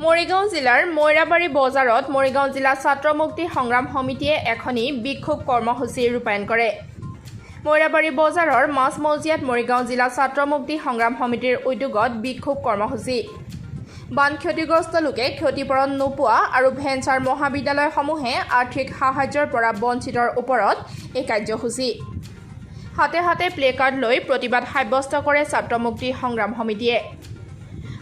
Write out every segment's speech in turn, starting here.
মৰিগাঁও জিলাৰ মৈৰাবাৰী বজাৰত মৰিগাঁও জিলা ছাত্ৰ মুক্তি সংগ্ৰাম সমিতিয়ে এখনি বিক্ষোভ কৰ্মসূচী ৰূপায়ণ কৰে। মৈৰাবাৰী বজাৰৰ মাছমৌজিয়াত মৰিগাঁও জিলা ছাত্ৰ মুক্তি সংগ্ৰাম সমিতিৰ উদ্যোগত বিক্ষোভ কৰ্মসূচী। বান ক্ষতিগ্ৰস্ত লোকে ক্ষতিপূৰণ নোপোৱা আৰু ভেঞ্চাৰ মহাবিদ্যালয়সমূহে আৰ্থিক সাহায্যৰ পৰা বঞ্চিতৰ ওপৰত এই কাৰ্যসূচী। হাতে হাতে প্লে কাৰ্ড লৈ প্ৰতিবাদ সাব্যস্ত কৰে ছাত্ৰ মুক্তি সংগ্ৰাম সমিতিয়ে।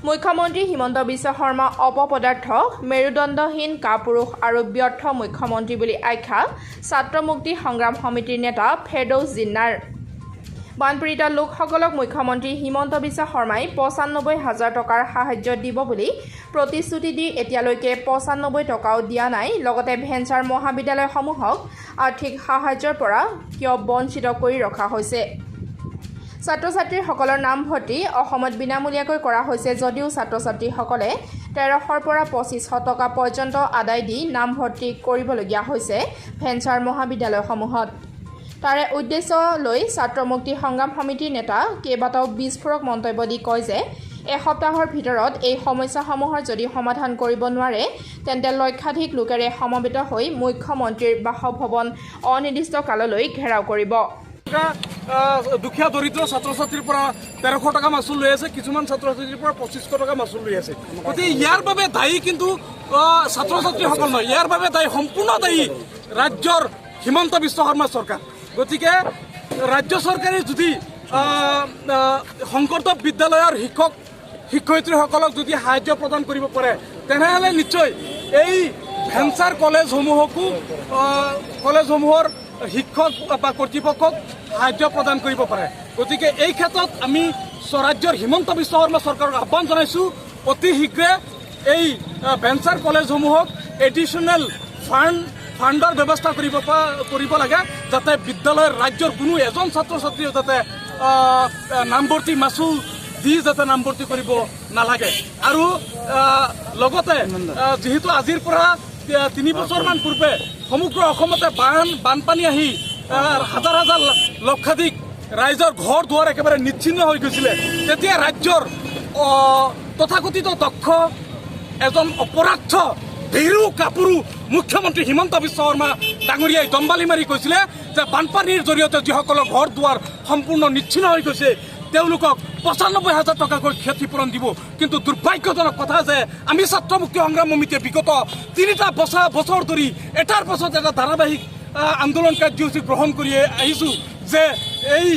মুখ্যমন্ত্ৰী হিমন্ত বিশ্ব শৰ্মা অপপদাৰ্থ, মেৰুদণ্ডহীন কাপুৰুষ আৰু ব্যৰ্থ মুখ্যমন্ত্ৰী বুলি আখ্যা ছাত্ৰ মুক্তি সংগ্ৰাম সমিতিৰ নেতা ফেৰদৌছ জিন্নাৰ। বানপীড়িত লোকসকলক মুখ্যমন্ত্ৰী হিমন্ত বিশ্ব শৰ্মাই ৯৫,০০০ টকাৰ সাহায্য দিব বুলি প্ৰতিশ্ৰুতি দি এতিয়ালৈকে ৯৫ টকাও দিয়া নাই। লগতে ভেঞ্চাৰ মহাবিদ্যালয়সমূহক আৰ্থিক সাহায্যৰ পৰা কিয় বঞ্চিত কৰি ৰখা হৈছে। ছাত্ৰ ছাত্ৰীসকলৰ নামভৰ্তি অসমত বিনামূলীয়াকৈ কৰা হৈছে যদিও ছাত্ৰ ছাত্ৰীসকলে ১৩০০ৰ পৰা ২৫০০ টকা পৰ্যন্ত আদায় দি নামভৰ্তি কৰিবলগীয়া হৈছে ভেঞ্চাৰ মহাবিদ্যালয়সমূহত। তাৰে উদ্দেশ্য লৈ ছাত্ৰ মুক্তি সংগ্ৰাম সমিতিৰ নেতা কেইবাটাও বিস্ফোৰক মন্তব্য দি কয় যে এসপ্তাহৰ ভিতৰত এই সমস্যাসমূহৰ যদি সমাধান কৰিব নোৱাৰে তেন্তে লক্ষাধিক লোকেৰে সমবেত হৈ মুখ্যমন্ত্ৰীৰ বাসভৱন অনিৰ্দিষ্ট কাললৈ ঘেৰাও কৰিব। দুখীয়া দৰিদ্ৰ ছাত্ৰ ছাত্ৰীৰ পৰা ১৩০০ টকা মাচুল লৈ আছে, কিছুমান ছাত্ৰ ছাত্ৰীৰ পৰা ২৫০০ টকা মাচুল লৈ আছে। গতিকে ইয়াৰ বাবে দায়ী কিন্তু ছাত্ৰ ছাত্ৰীসকল নহয়, ইয়াৰ বাবে দায়ী সম্পূৰ্ণ দায়ী ৰাজ্যৰ হিমন্ত বিশ্ব শৰ্মা চৰকাৰ। গতিকে ৰাজ্য চৰকাৰে যদি শংকৰদেৱ বিদ্যালয়ৰ শিক্ষক শিক্ষয়িত্ৰীসকলক যদি সাহায্য প্ৰদান কৰিব পাৰে তেনেহ'লে নিশ্চয় এই ভেঞ্চাৰ কলেজসমূহৰ শিক্ষক বা কৰ্তৃপক্ষক সাহায্য প্ৰদান কৰিব পাৰে। গতিকে এই ক্ষেত্ৰত আমি ৰাজ্যৰ হিমন্ত বিশ্ব শৰ্মা চৰকাৰক আহ্বান জনাইছোঁ, অতি শীঘ্ৰে এই ভেঞ্চাৰ কলেজসমূহক এডিশ্যনেল ফাণ্ডৰ ব্যৱস্থা কৰিব লাগে, যাতে বিদ্যালয়ৰ ৰাজ্যৰ কোনো এজন ছাত্ৰ ছাত্ৰীও যাতে নামভৰ্তি মাচুল দি যাতে নামভৰ্তি কৰিব নালাগে। আৰু লগতে যিহেতু আজিৰ পৰা ৩ বছৰমান পূৰ্বে সমগ্ৰ অসমতে বানপানী আহি হাজাৰ হাজাৰ লক্ষাধিক ৰাইজৰ ঘৰ দুৱাৰ একেবাৰে নিচ্ছিন্ন হৈ গৈছিলে, তেতিয়া ৰাজ্যৰ তথাকথিত দক্ষ এজন অপৰাধ ভীৰু কাপুৰু মুখ্যমন্ত্ৰী হিমন্ত বিশ্ব শৰ্মা ডাঙৰীয়াই দম্বালি মাৰি কৈছিলে যে বানপানীৰ জৰিয়তে যিসকলৰ ঘৰ দুৱাৰ সম্পূৰ্ণ নিচ্ছিন্ন হৈ গৈছে তেওঁলোকক ৯৫,০০০ টকাকৈ ক্ষতিপূৰণ দিব। কিন্তু দুৰ্ভাগ্যজনক কথা যে আমি ছাত্ৰ মুক্তি সংগ্ৰাম সমিতিয়ে বিগত ৩টা বছৰ ধৰি এটাৰ পাছত এটা ধাৰাবাহিক আন্দোলন কাৰ্যসূচী গ্ৰহণ কৰি আহিছোঁ যে এই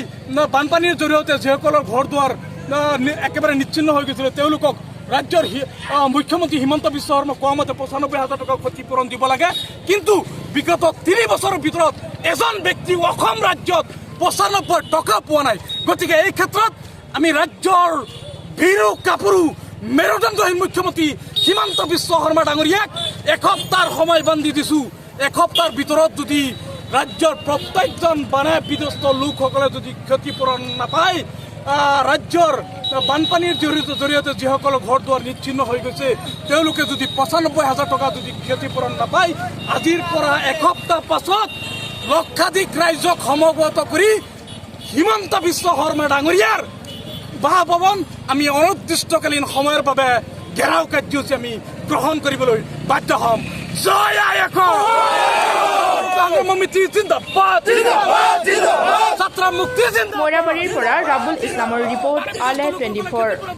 বানপানীৰ জৰিয়তে যিসকলৰ ঘৰ দুৱাৰ একেবাৰে নিচ্ছিন্ন হৈ গৈছিলে তেওঁলোকক ৰাজ্যৰ মুখ্যমন্ত্ৰী হিমন্ত বিশ্ব শৰ্মা কোৱা মতে ৯৫,০০০ টকা ক্ষতিপূৰণ দিব লাগে। কিন্তু বিগত ৩ বছৰৰ ভিতৰত এজন ব্যক্তি অসম ৰাজ্যত ৯৫ টকা পোৱা নাই। গতিকে এই ক্ষেত্ৰত আমি ৰাজ্যৰ ভীৰু কাপুৰু মেৰুদণ্ডহীন মুখ্যমন্ত্ৰী হিমন্ত বিশ্ব শৰ্মা ডাঙৰীয়াক এসপ্তাহৰ সময় বান্ধি দিছোঁ। এসপ্তাহৰ ভিতৰত যদি ৰাজ্যৰ প্ৰত্যেকজন বানে বিধ্বস্ত লোকসকলে যদি ক্ষতিপূৰণ নাপায়, ৰাজ্যৰ বানপানীৰ জৰিয়তে যিসকলৰ ঘৰ দুৱাৰ নিচ্ছিন্ন হৈ গৈছে তেওঁলোকে যদি ৯৫,০০০ টকা যদি ক্ষতিপূৰণ নাপায়, আজিৰ পৰা এসপ্তাহ পাছত লক্ষাধিক ৰাইজক সমবেত কৰি হিমন্ত বিশ্ব শৰ্মা ডাঙৰীয়াৰ বাসভৱন আমি অনিৰ্দিষ্টকালীন সময়ৰ বাবে ঘেৰাও কাৰ্যসূচী আমি গ্ৰহণ কৰিবলৈ বাধ্য হ'ম। জয় আই অসম! মৈৰাবাৰীৰ পৰা ৰাবুল ইছলামৰ ৰিপৰ্ট, আলে 24।